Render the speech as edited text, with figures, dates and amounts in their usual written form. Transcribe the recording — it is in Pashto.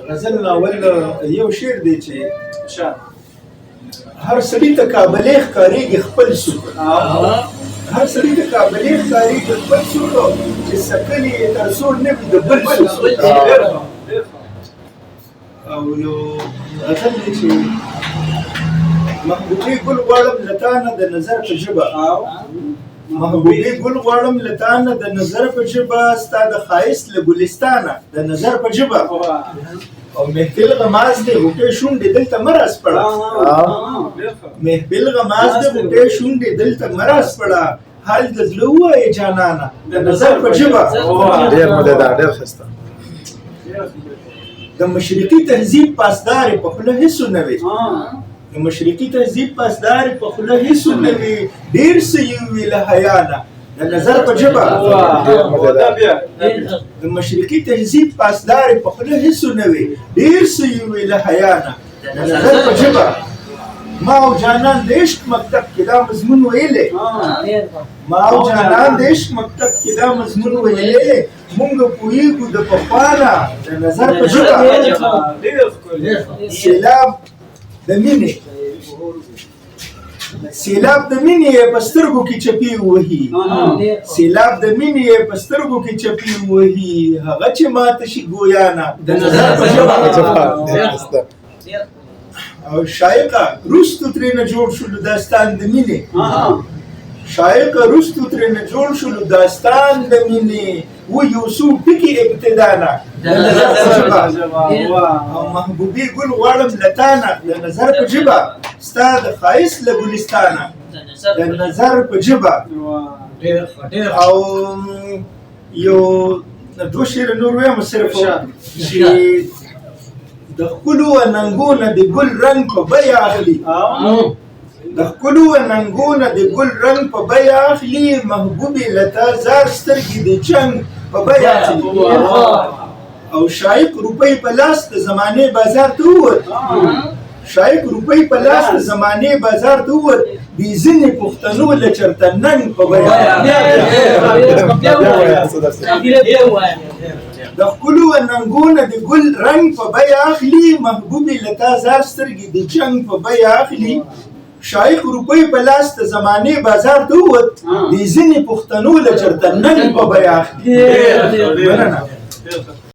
غزل ناول یو شعر دی چې هر سړي ته کابلې ښکارېږي خپل سوک، هر سړي ته کابلې ښکارېږي خپل سوک، چې سکلې یې تر څو نه وي د بل سوک. او یو غزل دی چې محبوبې ګل غواړم له تا نه د نظر په ژبه، محبوبې ګل غواړم له تا نه د نظر په ژبه، ستا د ښایست له ګلستانه د نظر په ژبه. او محفل غماز دی غوټې شونډې دلته مه راسپړه، محفل غماز دی غوټې شونډې دلته مه راسپړه، حال د زړه ووایې جانانه د نظر په ژبه. ډېر مزېدار، ډېر ښایسته. د مشرقي تهذیب پاسدار په خوله هېڅ نه وي، د مشرقي تهذیب پاسدار په خوله هېڅ نه وي، ډېر څه یې وي له حیا نه د نظر په ژبه. د مشرقي تهذیب پاسدار په خوله هېڅ نه وي، ډېر څه یې وي له حیا نه د نظر په ژبه. ما او جانان د عشق مکتب کې دا مضمون ویلی، ما او جانان د عشق مکتب کې دا مضمون ویلی، مونږ پوهېږو د پخوا نه د نظر په ژبه. سیلاب د مینې، سیلاب د مینې یې په سترګو کې چپې وهي، سیلاب د مینې یې په سترګو کې چپې وهي، هغه چې ماته شي ګویا نه د نظر په ژبه. او شایقه رستو ترېنه جوړ شولو داستان د مینې، شایقه رستو ترېنه جوړ شولو داستان د مینې، و یو څو ټکي ابتدا نه د نظر په ژبه. او محبوبې ګل غواړم له تا نه د نظر په ژبه، ستا د ښایست له ګلستانه د نظر په ژبه. او یو دوه شعر نور ویم صرف چې د ښکلو اننګو نه د ګل رنګ په بیه اخلي، د ښکلو اننګو نه د ګل رنګ په بیه اخلي، محبوبې له تا زار سترګې د چنګ په بیه اخلي. او شایق روپۍ په لاس د زمانې بازار ته ووت، شایق روپۍ په لاس د زمانې بازار ته ووت، بې ځینې پښتنو له چرته ننګ په بیه د ښکلو اننګو نه د ګل رنګ په بیه اخلي، محبوبې له تا زار سترګې د چنګ په بیه اخلي. شایق روپۍ په لاس د زمانې بازار ته ووت، بې ځینې پښتنو له چرته ننګ په بیه اخلي.